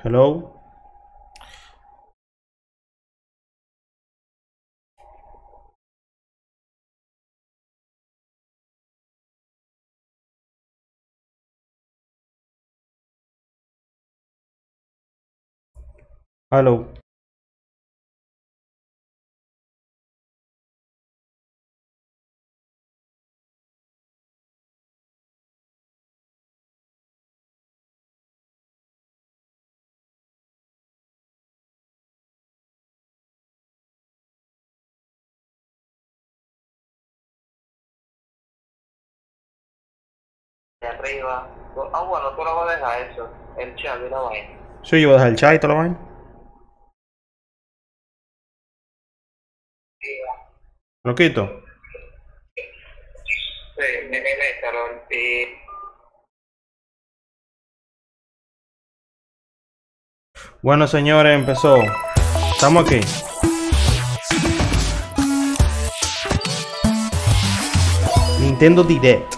Hello. Hello. De arriba. Ah, bueno, tú lo vas a dejar eso. El chat y la vaina. Sí, yo voy a dejar el chat y toda la vaina. Sí, Lo quito. métalo. Y Bueno, señores, empezó. Estamos aquí. Nintendo Direct.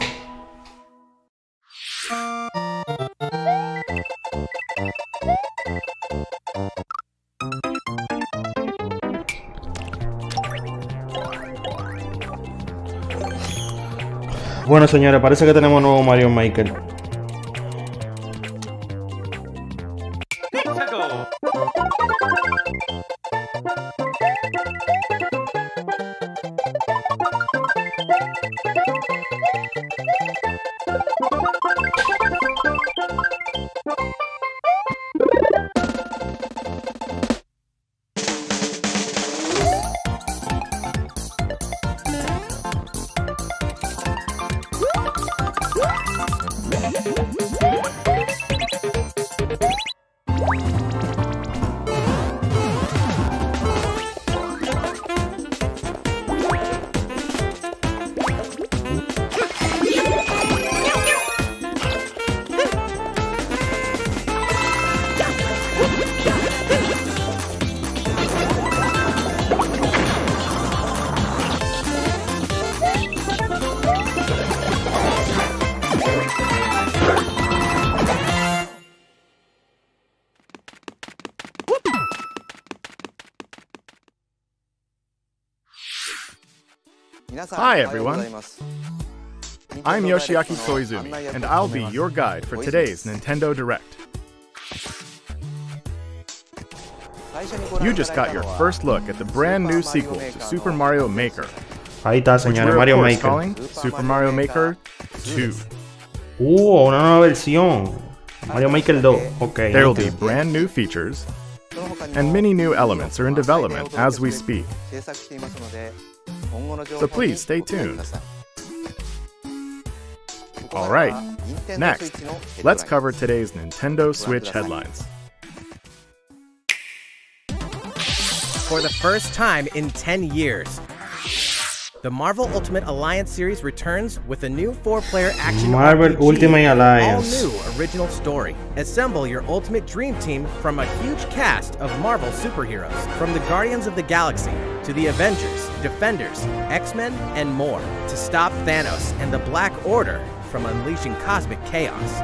Bueno, señores, parece que tenemos nuevo Mario Maker. Hi everyone, I'm Yoshiaki Koizumi, and I'll be your guide for today's Nintendo Direct. You just got your first look at the brand new sequel to Super Mario Maker, Ahí está, which señores, we're of Mario course Maker. calling Super Mario Maker 2. Una nueva versión. Mario Maker 2. Ok. There will be brand new features, and many new elements are in development as we speak. So please stay tuned. Alright, next, let's cover today's Nintendo Switch headlines. For the first time in 10 years, the Marvel Ultimate Alliance series returns with a new 4-player action Marvel RPG Ultimate with an Alliance. all-new original story. Assemble your ultimate dream team from a huge cast of Marvel superheroes, from the Guardians of the Galaxy to the Avengers, Defenders, X-Men, and more, to stop Thanos and the Black Order from unleashing cosmic chaos.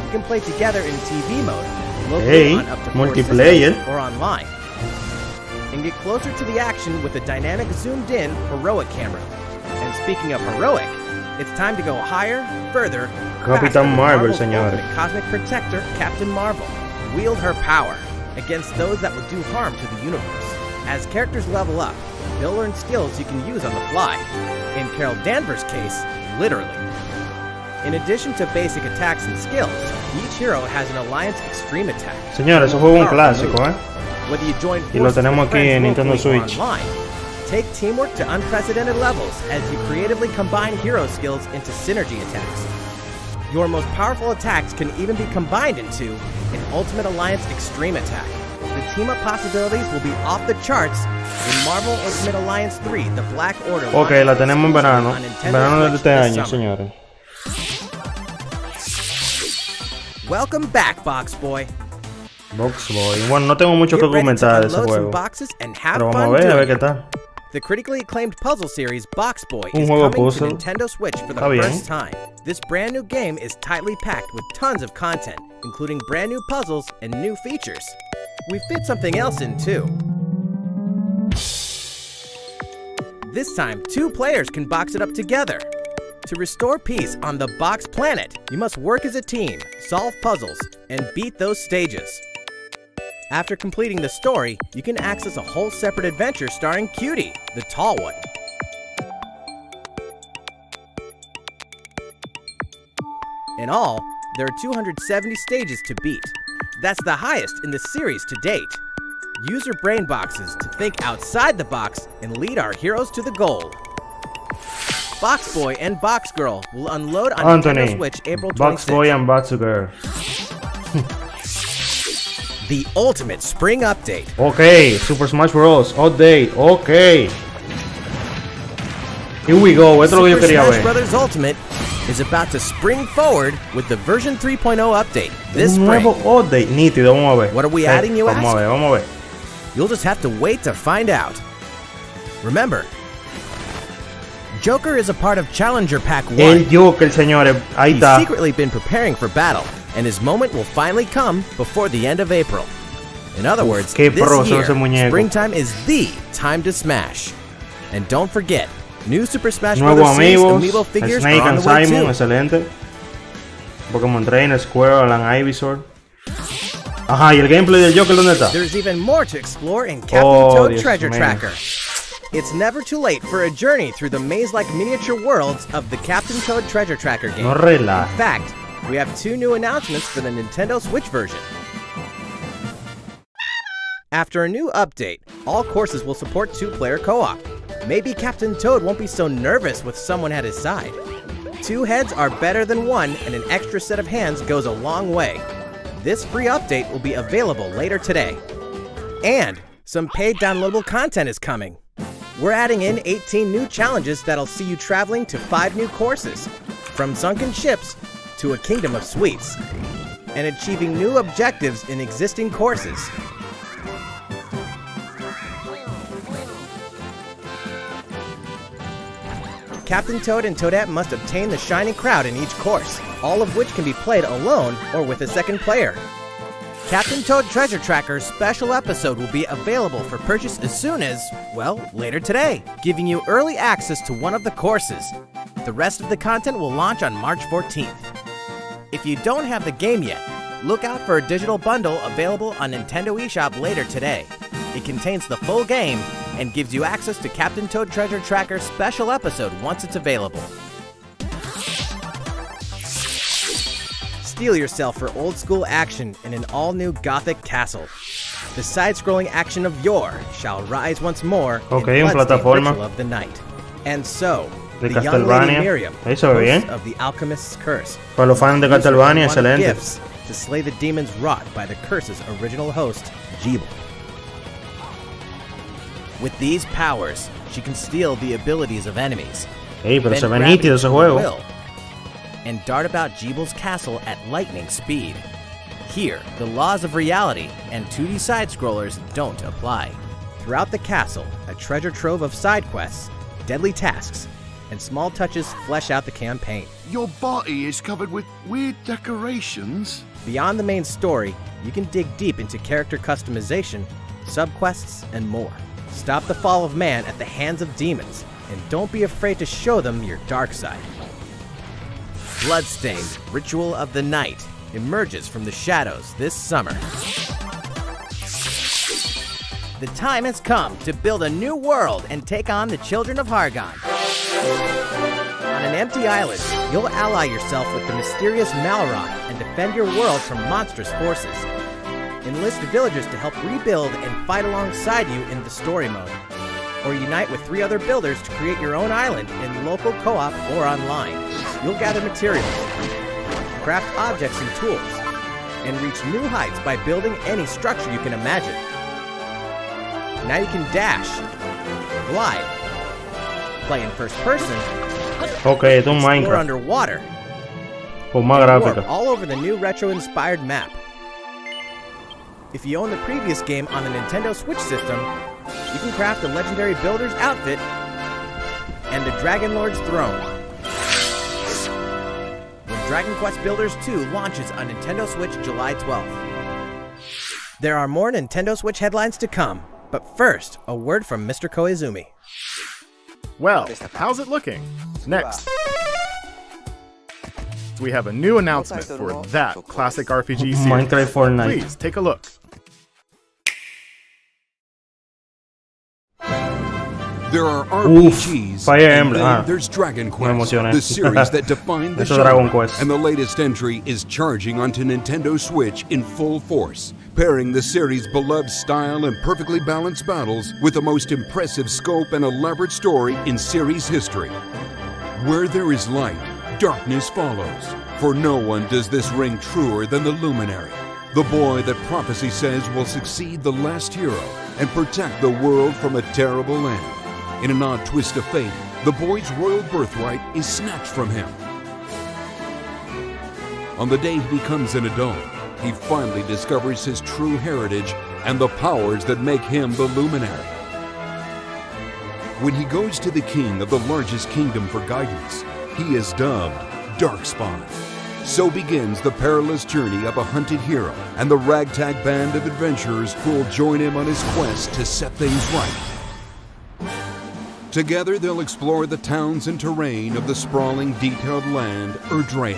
You can play together in TV mode, locally on up to 4 multiplayer. systems, or online, and get closer to the action with a dynamic zoomed-in heroic camera. And speaking of heroic, it's time to go higher, further, faster Capitán with Marvel, Marvel's señores. ultimate cosmic protector, Captain Marvel. Wield her power against those that would do harm to the universe. As characters level up, they'll learn skills you can use on the fly. In Carol Danvers' case, literally. In addition to basic attacks and skills, each hero has an Alliance Extreme attack. Señores, eso fue un clásico, ¿eh? Whether you join Y lo forces tenemos with aquí en friends Nintendo locally or Switch. online, take teamwork to unprecedented levels as you creatively combine hero skills into synergy attacks. Your most powerful attacks can even be combined into an Ultimate Alliance Extreme attack. The team-up possibilities will be off the charts in Marvel Ultimate Alliance 3, The Black Order. Ok, la tenemos en verano. on Nintendo Verano de Switch este this año, summer. señores. Welcome back, Box Boy. Box Boy. Bueno, no tengo mucho que Get ready to comentar de ese unload some juego. boxes and have Pero vamos fun a ver doing qué it. tal. The critically acclaimed puzzle series Box Boy Un is juego coming to puzzle. Nintendo Switch for the Está bien. first time. This brand new game is tightly packed with tons of content, including brand new puzzles and new features. We fit something else in too. This time, 2 players can box it up together. To restore peace on the Box Planet, you must work as a team, solve puzzles, and beat those stages. After completing the story, you can access a whole separate adventure starring Cutie, the tall one. In all, there are 270 stages to beat. That's the highest in the series to date. Use your brain boxes to think outside the box and lead our heroes to the goal. Box Boy and Box Girl will unload on Nintendo Anthony, Switch April 26th. Box Boy and Box Girl. The ultimate spring update. Ok, Super Smash Bros. Update. Ok. Here we go. Esto es lo que yo Super quería Smash ver. Bros. Ultimate is about to spring forward with the version 3.0 update this Un spring. nuevo update. Nítido, vamos a ver. What are we adding, you Vamos ask? a ver, vamos a ver. You'll just have to wait to find out. Remember, Joker is a part of Challenger Pack 1. El Joker, señores. Ahí He's está. secretly been preparing for battle, and his moment will finally come before the end of April. In other words, qué this pro year, ese muñeco. springtime is the time to smash. And don't forget, new Super Smash Nuevos Bros. Series amigos. amiibo figures Snake are on and the way Simon. too. Excelente. Pokémon Trainer, Squirrel and Ivysaur. Ajá, ¿y el gameplay del Joker dónde está? There's even more to explore in Captain Oh, Toad Dios Treasure mío. Tracker. It's never too late for a journey through the maze-like miniature worlds of the Captain Toad Treasure Tracker game. No relaja. In fact, we have 2 new announcements for the Nintendo Switch version. After a new update, all courses will support 2-player co-op. Maybe Captain Toad won't be so nervous with someone at his side. 2 heads are better than 1, and an extra set of hands goes a long way. This free update will be available later today. And some paid downloadable content is coming. We're adding in 18 new challenges that'll see you traveling to 5 new courses, from sunken ships to a kingdom of sweets, and achieving new objectives in existing courses. Captain Toad and Toadette must obtain the Shiny Crowd in each course, all of which can be played alone or with a second player. Captain Toad Treasure Tracker's special episode will be available for purchase as soon as, well, later today, giving you early access to one of the courses. The rest of the content will launch on March 14th. If you don't have the game yet, look out for a digital bundle available on Nintendo eShop later today. It contains the full game and gives you access to Captain Toad Treasure Tracker's special episode once it's available. Steel yourself for old-school action in an all-new Gothic castle. The side-scrolling action of yore shall rise once more Okay, in un Bloodstained plataforma. Ritual of the Night. And so, De the young lady Castlevania. Miriam, Ahí se ve host bien. of the Alchemist's Curse, Para los fans de used her Castlevania, unwanted excelente. gifts to slay the demons wrought by the curse's original host, Jeeble. With these powers, she can steal the abilities of enemies, Ey, pero bend se ve gravity nítido ese to juego. will, and dart about Jeeble's castle at lightning speed. Here, the laws of reality and 2D side-scrollers don't apply. Throughout the castle, a treasure trove of side quests, deadly tasks, and small touches flesh out the campaign. Your body is covered with weird decorations. Beyond the main story, you can dig deep into character customization, subquests, and more. Stop the fall of man at the hands of demons, and don't be afraid to show them your dark side. Bloodstained Ritual of the Night emerges from the shadows this summer. The time has come to build a new world and take on the children of Hargon. On an empty island, you'll ally yourself with the mysterious Malroth and defend your world from monstrous forces. Enlist villagers to help rebuild and fight alongside you in the story mode. Or unite with 3 other builders to create your own island in local co-op or online. You'll gather materials, craft objects and tools, and reach new heights by building any structure you can imagine. Now you can dash, glide, play in first person, Ok, esto es un explore Minecraft. underwater, Con más and warp gráfica. all over the new retro-inspired map. If you own the previous game on the Nintendo Switch system, you can craft a legendary builder's outfit and the Dragon Lord's throne. When Dragon Quest Builders 2 launches on Nintendo Switch July 12th. There are more Nintendo Switch headlines to come, but first, a word from Mr. Koizumi. Well, how's it looking? Next, we have a new announcement for that classic RPG series. Minecraft Fortnite. Please take a look. There are RPGs, Fire and Emblem. then there's Dragon Quest, the series that defined the Eso Dragon genre. Quest. And the latest entry is charging onto Nintendo Switch in full force, pairing the series' beloved style and perfectly balanced battles with the most impressive scope and elaborate story in series history. Where there is light, darkness follows. For no one does this ring truer than the Luminary, the boy that prophecy says will succeed the last hero and protect the world from a terrible end. In an odd twist of fate, the boy's royal birthright is snatched from him. On the day he becomes an adult, he finally discovers his true heritage and the powers that make him the Luminary. When he goes to the king of the largest kingdom for guidance, he is dubbed Darkspawn. So begins the perilous journey of a hunted hero and the ragtag band of adventurers who will join him on his quest to set things right. Together they'll explore the towns and terrain of the sprawling, detailed land, Erdrea.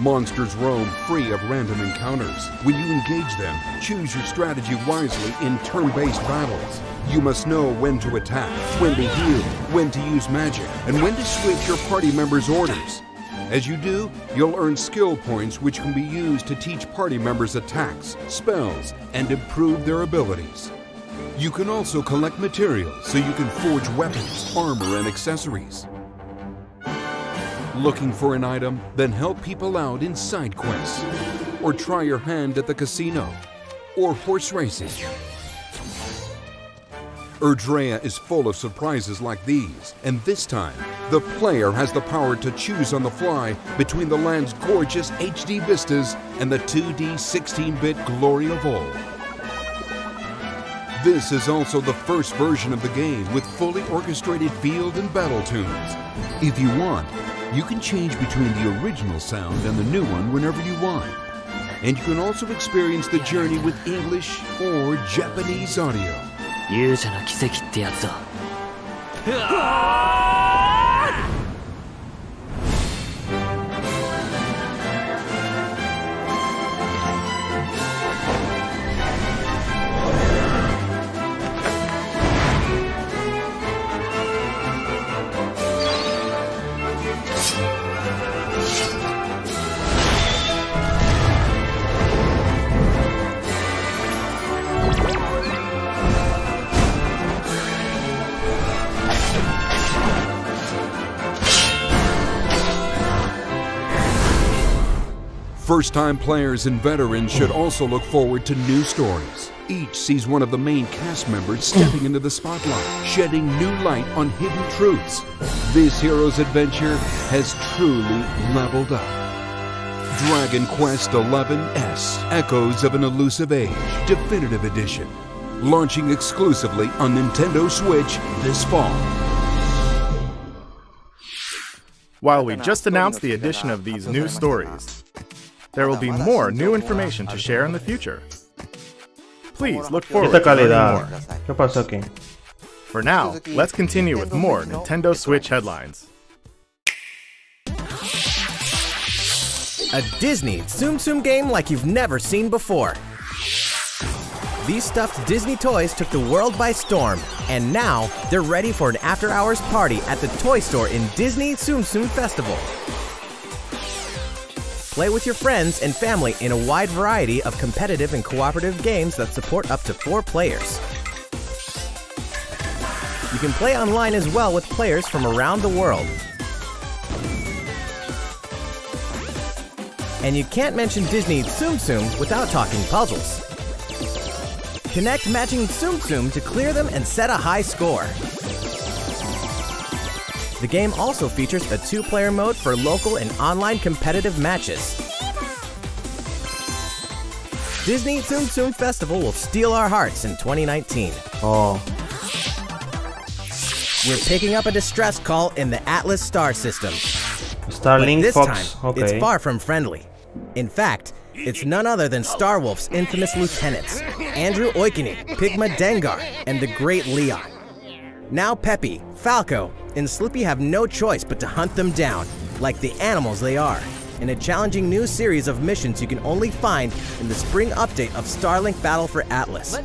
Monsters roam free of random encounters. When you engage them, choose your strategy wisely in turn-based battles. You must know when to attack, when to heal, when to use magic, and when to switch your party members' orders. As you do, you'll earn skill points which can be used to teach party members attacks, spells, and improve their abilities. You can also collect materials so you can forge weapons, armor, and accessories. Looking for an item? Then help people out in side quests. Or try your hand at the casino. Or horse racing. Erdrea is full of surprises like these, and this time, the player has the power to choose on the fly between the land's gorgeous HD vistas and the 2D 16-bit glory of old. This is also the first version of the game with fully orchestrated field and battle tunes. If you want, you can change between the original sound and the new one whenever you want. And you can also experience the journey with English or Japanese audio. 勇者の奇跡ってやつだ。 First-time players and veterans should also look forward to new stories. Each sees one of the main cast members stepping into the spotlight, shedding new light on hidden truths. This hero's adventure has truly leveled up. Dragon Quest XI-S, Echoes of an Elusive Age, Definitive Edition. Launching exclusively on Nintendo Switch this fall. While we just announced the addition of these new stories, there will be more new information to share in the future. Please look forward Esta to learning calidad. more. ¿Qué pasó aquí? For now, let's continue with more Nintendo Switch headlines. A Disney Tsum Tsum game like you've never seen before. These stuffed Disney toys took the world by storm, and now they're ready for an after-hours party at the toy store in Disney Tsum Tsum Festival. Play with your friends and family in a wide variety of competitive and cooperative games that support up to 4 players. You can play online as well with players from around the world. And you can't mention Disney Tsum Tsums without talking puzzles. Connect matching Tsum Tsum to clear them and set a high score. The game also features a 2-player mode for local and online competitive matches. Disney Tsum Tsum Festival will steal our hearts in 2019. Oh. We're picking up a distress call in the Atlas star system. Starlink But this Fox. time, Okay. it's far from friendly. In fact, it's none other than Starwolf's infamous lieutenants, Andrew Oikini, Pigma Dengar, and the Great Leon. Now Peppy, Falco, and Slippy have no choice but to hunt them down, like the animals they are, in a challenging new series of missions you can only find in the spring update of Starlink Battle for Atlas.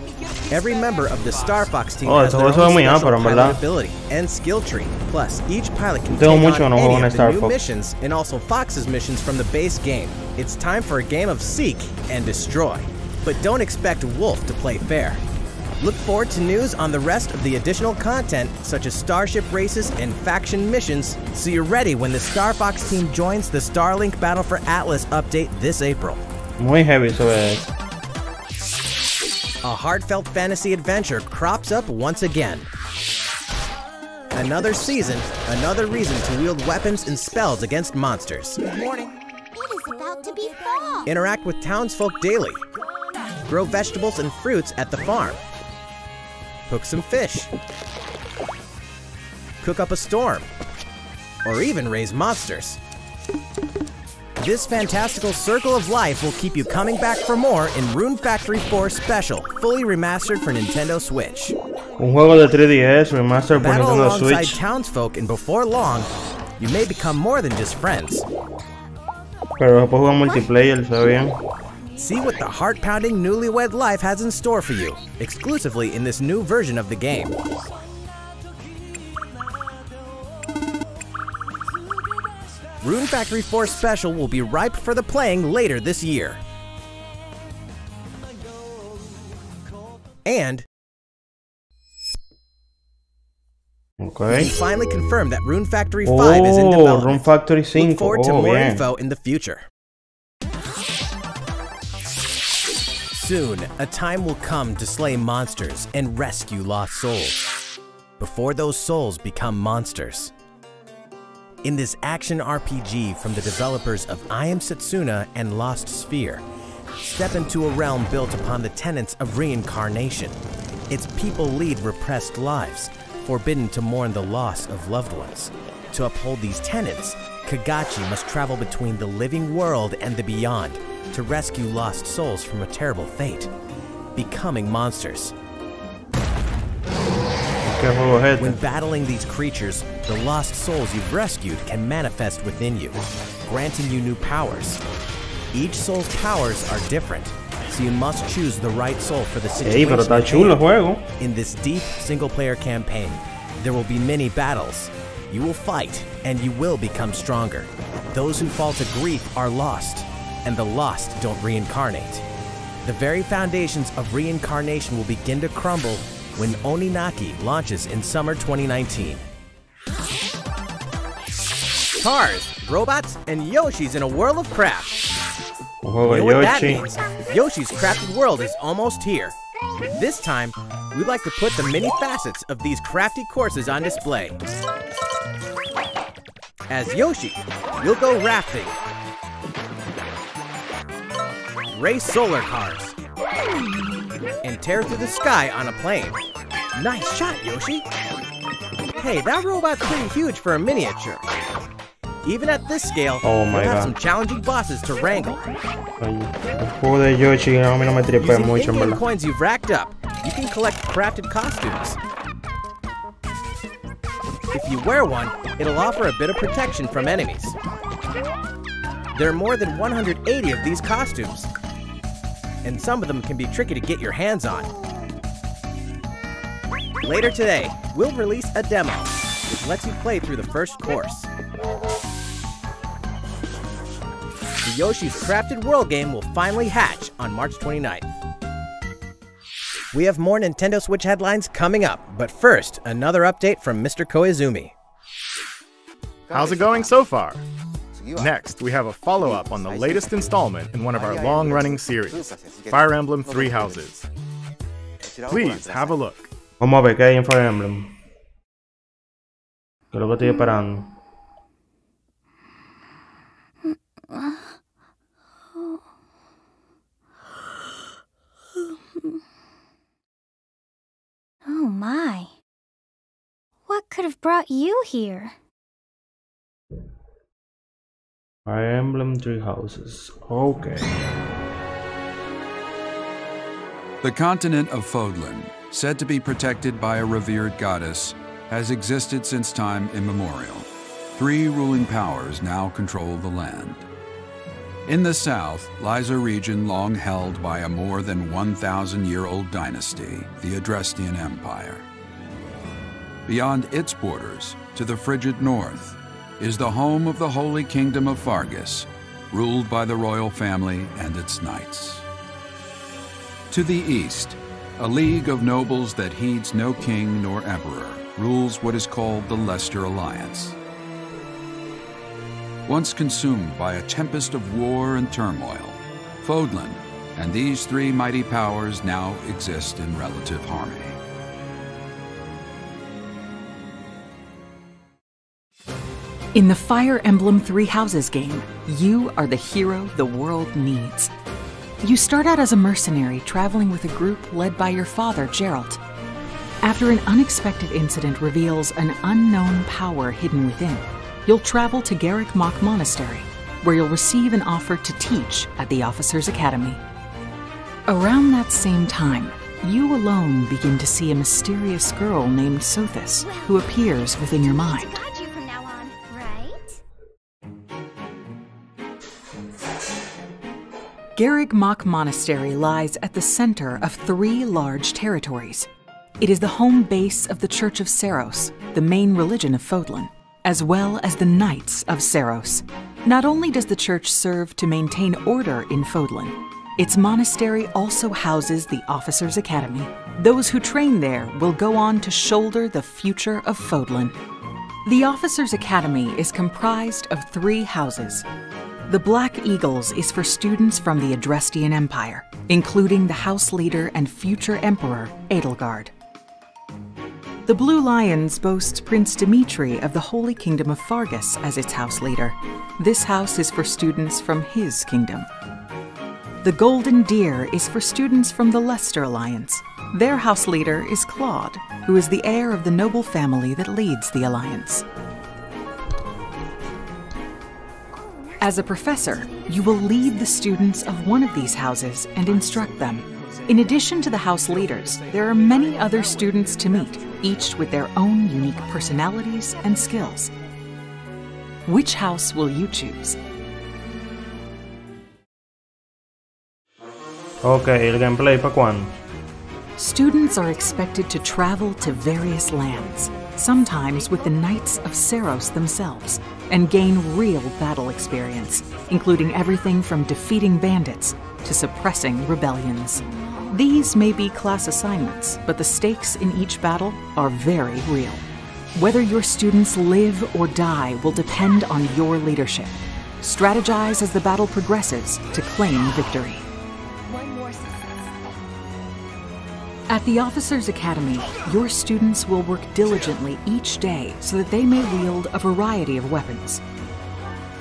Every member of the Star Fox team has their own special pilot ability and skill tree. Plus, each pilot can take on any of the new missions and also Fox's missions from the base game. It's time for a game of Seek and Destroy. But don't expect Wolf to play fair. Look forward to news on the rest of the additional content, such as starship races and faction missions, so you're ready when the Star Fox team joins the Starlink Battle for Atlas update this April. Muy heavy eso es. A heartfelt fantasy adventure crops up once again. Another season, another reason to wield weapons and spells against monsters. Good morning. It is about to be fall. Interact with townsfolk daily. Grow vegetables and fruits at the farm. Cook some fish. Cook up a storm. Or even raise monsters. This fantastical circle of life will keep you coming back for more in Rune Factory 4 Special, fully remastered for Nintendo Switch. Un juego de 3DS remastered por Battle Nintendo alongside Switch. townsfolk, and before long, you may become more than just friends. Pero después juega multiplayer, ¿está bien? See what the heart-pounding newlywed life has in store for you, exclusively in this new version of the game. Rune Factory 4 Special will be ripe for the playing later this year. And Okay. we finally confirmed that Rune Factory 5 is in development. Rune Factory 5. Look forward to Oh, more bien. info in the future. Soon, a time will come to slay monsters and rescue lost souls, before those souls become monsters. In this action RPG from the developers of I Am Setsuna and Lost Sphere, step into a realm built upon the tenets of reincarnation. Its people lead repressed lives, forbidden to mourn the loss of loved ones. To uphold these tenets, Kagachi must travel between the living world and the beyond to rescue lost souls from a terrible fate, becoming monsters. ¿Qué juego es When este? battling these creatures, the lost souls you've rescued can manifest within you, granting you new powers. Each soul's powers are different, so you must choose the right soul for the Ey, situation. pero está at chulo el hand. juego. In this deep single-player campaign, there will be many battles. You will fight, and you will become stronger. Those who fall to grief are lost, and the lost don't reincarnate. The very foundations of reincarnation will begin to crumble when Oninaki launches in summer 2019. Cars, robots, and Yoshis in a world of craft. Un juego You de know what that Yoshi. means? Yoshi's Crafted World is almost here. This time, we'd like to put the many facets of these crafty courses on display. As Yoshi, you'll go rafting, race solar cars, and tear through the sky on a plane. Nice shot, Yoshi! Hey, that robot's pretty huge for a miniature. Even at this scale, Oh my you'll have God. some challenging bosses to wrangle. El juego de Yoshi a mí no me tripea Using mucho, en in-game verdad. coins you've racked up, you can collect crafted costumes. If you wear one, it'll offer a bit of protection from enemies. There are more than 180 of these costumes, and some of them can be tricky to get your hands on. Later today, we'll release a demo, which lets you play through the first course. The Yoshi's Crafted World game will finally hatch on March 29th. We have more Nintendo Switch headlines coming up, but first, another update from Mr. Koizumi. How's it going so far? Next, we have a follow-up on the latest installment in one of our long-running series, Fire Emblem Three Houses. Please have a look. Vamos a ver qué hay en Fire Emblem. Que es lo que estoy esperando. my. What could have brought you here? Fire Emblem Three Houses. Okay. The continent of Fodlan, said to be protected by a revered goddess, has existed since time immemorial. 3 ruling powers now control the land. In the south lies a region long held by a more than 1,000-year-old dynasty, the Adrestian Empire. Beyond its borders, to the frigid north, is the home of the Holy Kingdom of Fargus, ruled by the royal family and its knights. To the east, a league of nobles that heeds no king nor emperor rules what is called the Leicester Alliance. Once consumed by a tempest of war and turmoil, Fodlan and these 3 mighty powers now exist in relative harmony. In the Fire Emblem Three Houses game, you are the hero the world needs. You start out as a mercenary traveling with a group led by your father, Geralt. After an unexpected incident reveals an unknown power hidden within, you'll travel to Garrick Mach Monastery, where you'll receive an offer to teach at the Officers' Academy. Around that same time, you alone begin to see a mysterious girl named Sothis, who appears within your mind. Got you from now on, right? Garrick Mach Monastery lies at the center of 3 large territories. It is the home base of the Church of Seiros, the main religion of Fodlan, as well as the Knights of Seiros. Not only does the church serve to maintain order in Fodlan, its monastery also houses the Officers' Academy. Those who train there will go on to shoulder the future of Fodlan. The Officers' Academy is comprised of 3 houses. The Black Eagles is for students from the Adrestian Empire, including the house leader and future emperor, Edelgard. The Blue Lions boasts Prince Dimitri of the Holy Kingdom of Fargus as its house leader. This house is for students from his kingdom. The Golden Deer is for students from the Leicester Alliance. Their house leader is Claude, who is the heir of the noble family that leads the Alliance. As a professor, you will lead the students of one of these houses and instruct them. In addition to the house leaders, there are many other students to meet, each with their own unique personalities and skills. Which house will you choose? Okay, el gameplay ¿pa' cuándo? Students are expected to travel to various lands, sometimes with the Knights of Seiros themselves, and gain real battle experience, including everything from defeating bandits to suppressing rebellions. These may be class assignments, but the stakes in each battle are very real. Whether your students live or die will depend on your leadership. Strategize as the battle progresses to claim victory. At the Officers' Academy, your students will work diligently each day so that they may wield a variety of weapons.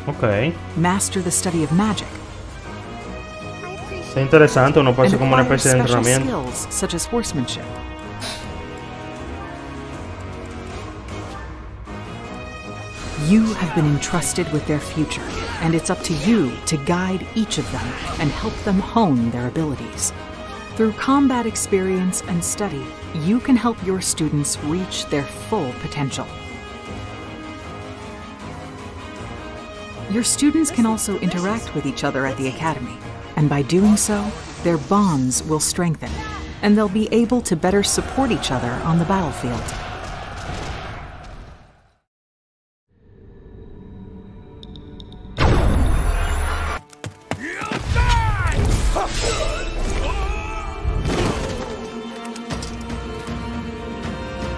Okay. Master the study of magic. Está interesante, uno puede And hacer como una acquire especie de special entrenamiento. skills such as horsemanship. You have been entrusted with their future, and it's up to you to guide each of them and help them hone their abilities. Through combat experience and study, you can help your students reach their full potential. Your students can also interact with each other at the Academy, and by doing so, their bonds will strengthen, and they'll be able to better support each other on the battlefield.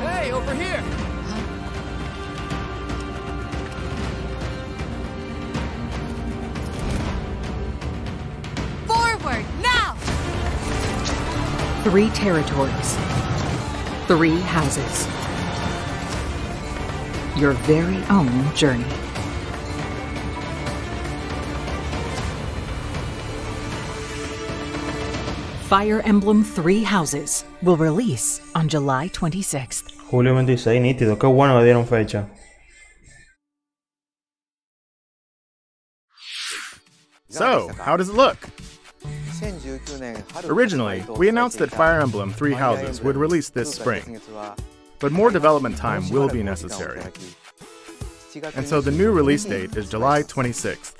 Hey, over here! Forward, now! 3 territories. 3 houses. Your very own journey. Fire Emblem Three Houses will release on July 26th. Julio 26, nítido. Qué bueno que dieron fecha. So, how does it look? Originally, we announced that Fire Emblem Three Houses would release this spring, but more development time will be necessary. And so the new release date is July 26th.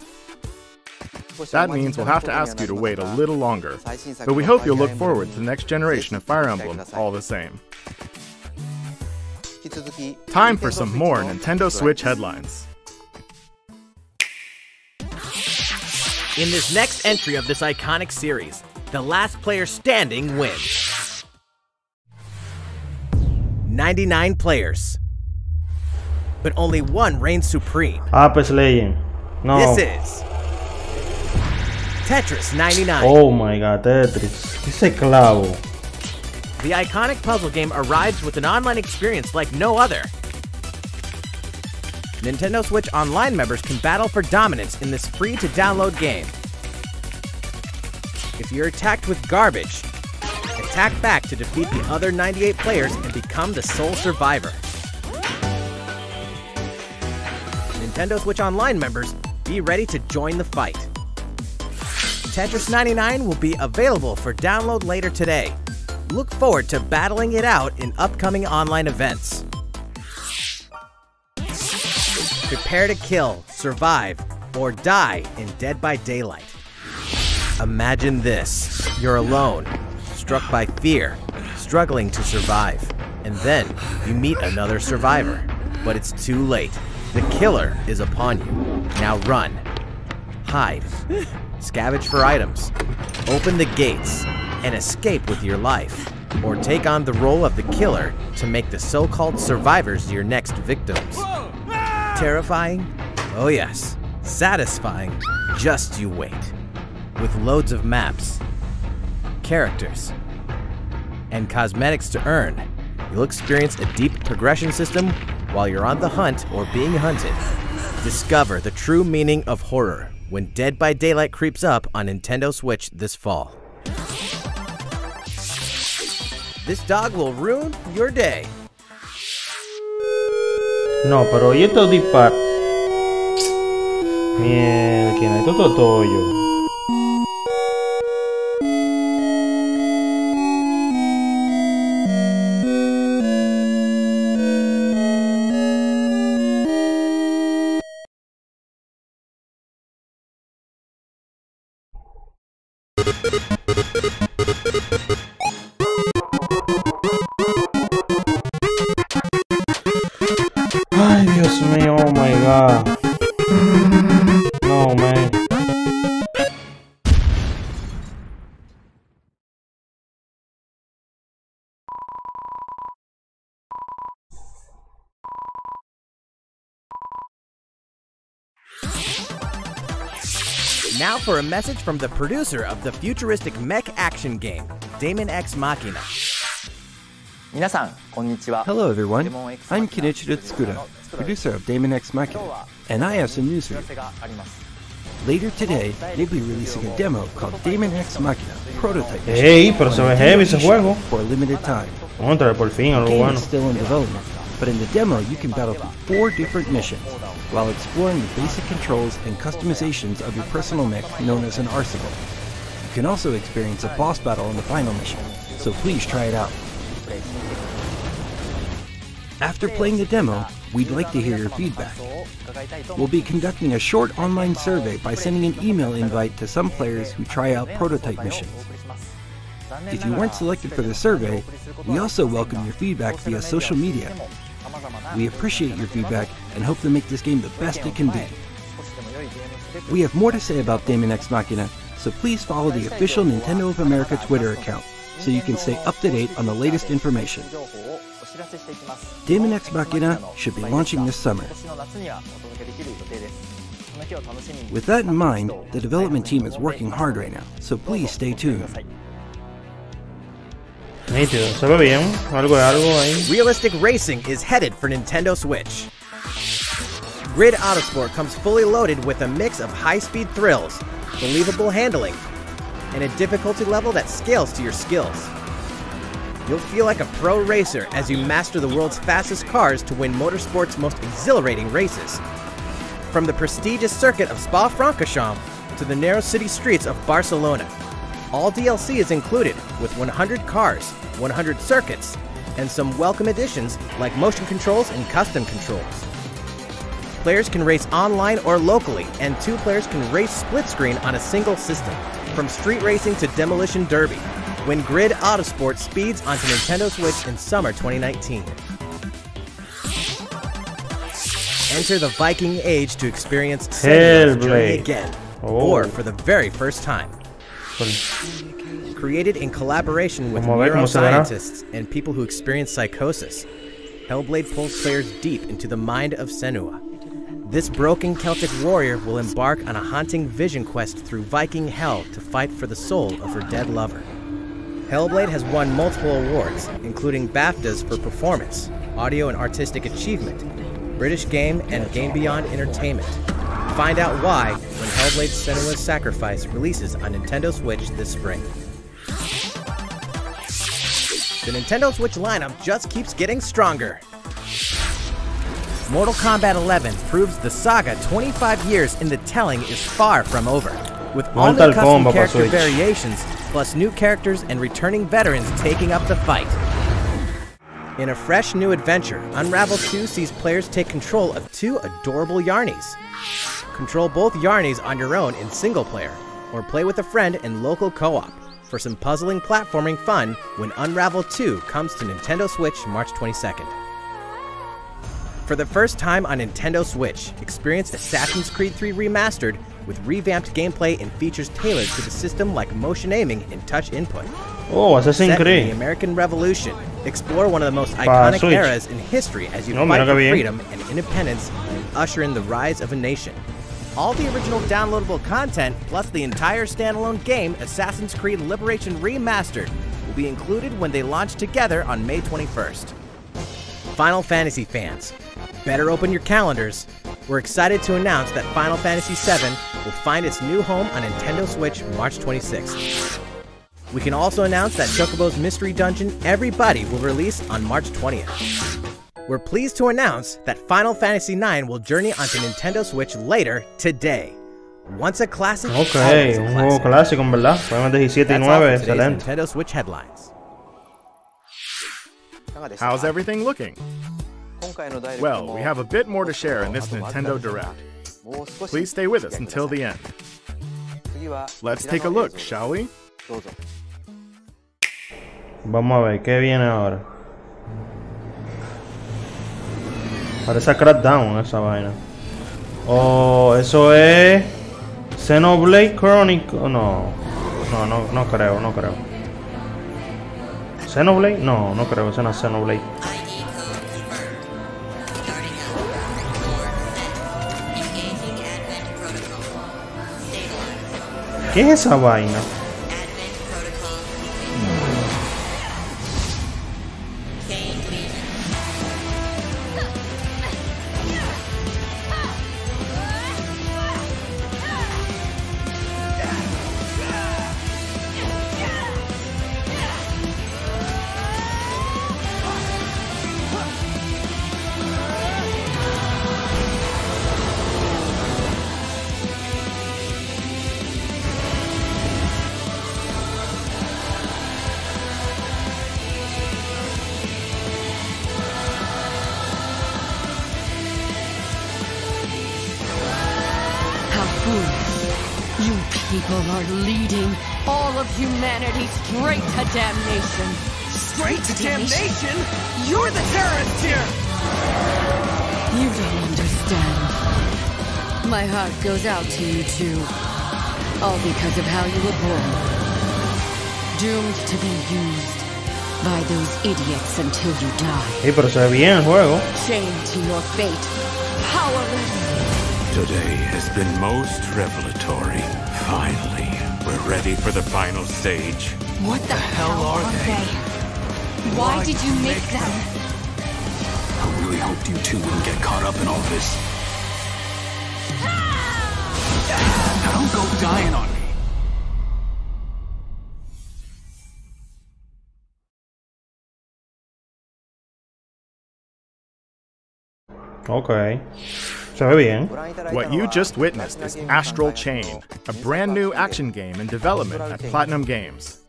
That means we'll have to ask you to wait a little longer, but we hope you'll look forward to the next generation of Fire Emblem all the same. Time for some more Nintendo Switch headlines. In this next entry of this iconic series, the last player standing wins. 99 players. But only one reigns supreme. Apex Legends. No. This is Tetris 99. Oh my god, Tetris. Ese clavo. The iconic puzzle game arrives with an online experience like no other. Nintendo Switch Online members can battle for dominance in this free-to-download game. If you're attacked with garbage, attack back to defeat the other 98 players and become the sole survivor. Nintendo Switch Online members, be ready to join the fight. Tetris 99 will be available for download later today. Look forward to battling it out in upcoming online events. Prepare to kill, survive, or die in Dead by Daylight. Imagine this. You're alone, struck by fear, struggling to survive. And then you meet another survivor. But it's too late. The killer is upon you. Now run. Hide. Scavenge for items. Open the gates and escape with your life. Or take on the role of the killer to make the so-called survivors your next victims. Terrifying? Oh yes. Satisfying? Just you wait. With loads of maps, characters, and cosmetics to earn, you'll experience a deep progression system while you're on the hunt or being hunted. Discover the true meaning of horror when Dead by Daylight creeps up on Nintendo Switch this fall. This dog will ruin your day. No, pero ¿y estos disparos? Mierda, esto es Totoyo. Ay, Dios mío, oh my god. No, man. Now for a message from the producer of the futuristic mech action game, Daemon X Machina. Hello everyone, I'm Kenichiro Tsukuda, producer of Daemon X Machina, and I have some news for you. Later today, they'll be releasing a demo called Daemon X Machina Prototype. Hey, pero se ve heavy ese juego. For a limited time. Contra, por fin, algo The game bueno. is still in development, but in the demo you can battle through 4 different missions, while exploring the basic controls and customizations of your personal mech known as an arsenal. You can also experience a boss battle in the final mission, so please try it out. After playing the demo, we'd like to hear your feedback. We'll be conducting a short online survey by sending an email invite to some players who try out prototype missions. If you weren't selected for the survey, we also welcome your feedback via social media. We appreciate your feedback and hope to make this game the best it can be. We have more to say about Daemon X Machina, so please follow the official Nintendo of America Twitter account so you can stay up to date on the latest information. Daemon X Machina should be launching this summer. With that in mind, the development team is working hard right now, so please stay tuned. Nítido, se ve bien, algo ahí. Realistic racing is headed for Nintendo Switch. Grid Autosport comes fully loaded with a mix of high-speed thrills, believable handling, and a difficulty level that scales to your skills. You'll feel like a pro racer as you master the world's fastest cars to win motorsport's most exhilarating races. From the prestigious circuit of Spa-Francorchamps to the narrow city streets of Barcelona, all DLC is included with 100 cars, 100 circuits, and some welcome additions like motion controls and custom controls. Players can race online or locally, and 2 players can race split screen on a single system. From street racing to demolition derby, when Grid Autosport speeds onto Nintendo Switch in summer 2019. Enter the Viking Age to experience Senua's journey again, or for the very first time. Created in collaboration with neuroscientists and people who experience psychosis, Hellblade pulls players deep into the mind of Senua. This broken Celtic warrior will embark on a haunting vision quest through Viking hell to fight for the soul of her dead lover. Hellblade has won multiple awards, including BAFTAs for performance, audio and artistic achievement, British Game, and Game Beyond Entertainment. Find out why when Hellblade Senua's Sacrifice releases on Nintendo Switch this spring. The Nintendo Switch lineup just keeps getting stronger. Mortal Kombat 11 proves the saga 25 years in the telling is far from over, with all new custom character variations, plus new characters and returning veterans taking up the fight. In a fresh new adventure, Unravel 2 sees players take control of 2 adorable Yarnies. Control both Yarnies on your own in single player, or play with a friend in local co-op for some puzzling platforming fun when Unravel 2 comes to Nintendo Switch March 22nd. For the first time on Nintendo Switch, experience Assassin's Creed 3 Remastered with revamped gameplay and features tailored to the system like motion aiming and touch input. Oh, Assassin's Creed. The American Revolution. Explore one of the most iconic eras in history as you fight for freedom and independence and usher in the rise of a nation. All the original downloadable content, plus the entire standalone game, Assassin's Creed Liberation Remastered, will be included when they launch together on May 21st. Final Fantasy fans, better open your calendars. We're excited to announce that Final Fantasy VII will find its new home on Nintendo Switch March 26th. We can also announce that Chocobo's Mystery Dungeon Everybody will release on March 20th. We're pleased to announce that Final Fantasy IX will journey onto Nintendo Switch later today. Once a classic, always a un juego clásico, en verdad. Juegos 17 y 9, excelente. Nintendo Switch headlines. How's everything looking? Well, we have a bit more to share in this Nintendo Direct. Please stay with us until the end. Let's take a look, shall we? Vamos a ver qué viene ahora. Parece Crackdown esa vaina. Oh, eso es Xenoblade Chronicle. No creo. Xenoblade? No creo, eso no es Xenoblade. ¿Qué es esa vaina? You people are leading all of humanity straight to damnation. Straight to damnation? You're the terrorist here! You don't understand. My heart goes out to you too. All because of how you were born. Doomed to be used by those idiots until you die. Sí, pero se ve bien el juego. Chained to your fate. Powerless. Today has been most revelatory. Finally, we're ready for the final stage. What the hell are they? Why did you make them? I really hoped you two wouldn't get caught up in all this. Now don't go dying on me. Ok. Se ve bien. What you just witnessed is Astral Chain, a brand new action game in development at Platinum Games.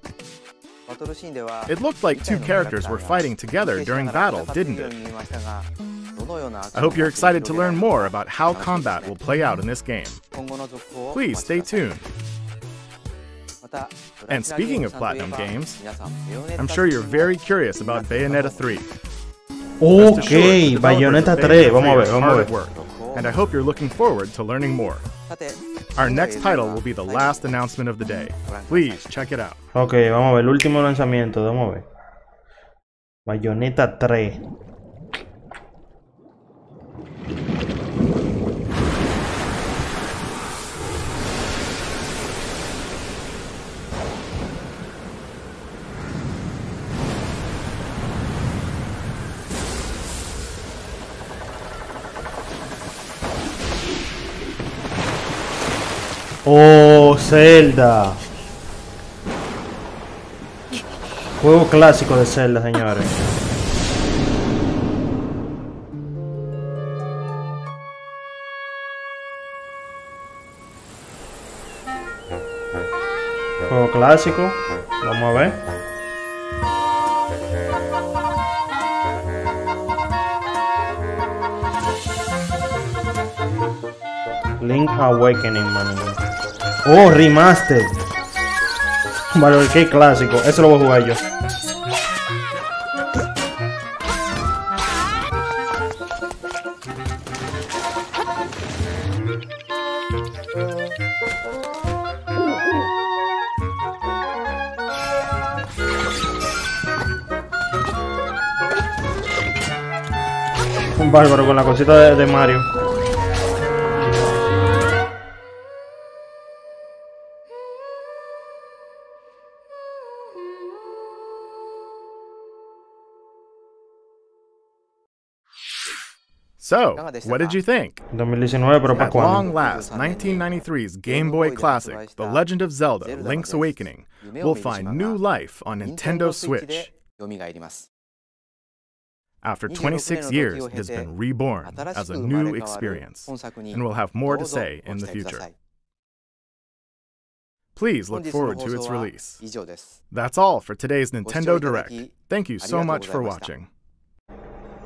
It looked like two characters were fighting together during battle, didn't it? I hope you're excited to learn more about how combat will play out in this game. Please stay tuned. And speaking of Platinum Games, I'm sure you're very curious about Bayonetta 3. Ok, Bayonetta 3. Vamos a ver, vamos a ver. And I hope you're looking forward to learning more. Our next title will be the last announcement of the day. Please check it out. Ok, vamos a ver el último lanzamiento. Vamos a ver. Bayonetta 3. Oh, Zelda. Juego clásico de Zelda, señores. Juego clásico. Vamos a ver. Link Awakening, man. Oh, remaster. Vale, qué clásico. Eso lo voy a jugar yo. Un bárbaro con la cosita de Mario. So, what did you think? 2019, pero ¿para At cuándo? long last, 1993's Game Boy classic, The Legend of Zelda: Link's Awakening, will find new life on Nintendo Switch. After 26 years, it has been reborn as a new experience, and we'll have more to say in the future. Please look forward to its release. That's all for today's Nintendo Direct. Thank you so much for watching.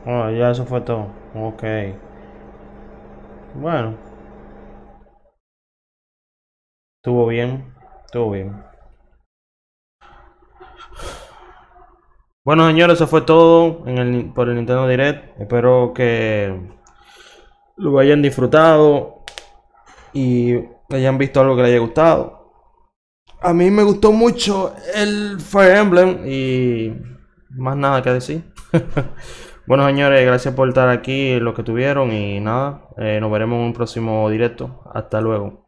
Oh, ya eso fue todo. Ok. Bueno. Estuvo bien. Estuvo bien. Bueno, señores, eso fue todo por el Nintendo Direct. Espero que lo hayan disfrutado y hayan visto algo que les haya gustado. A mí me gustó mucho el Fire Emblem y más nada que decir. Bueno, señores, gracias por estar aquí, los que tuvieron, y nada, nos veremos en un próximo directo. Hasta luego.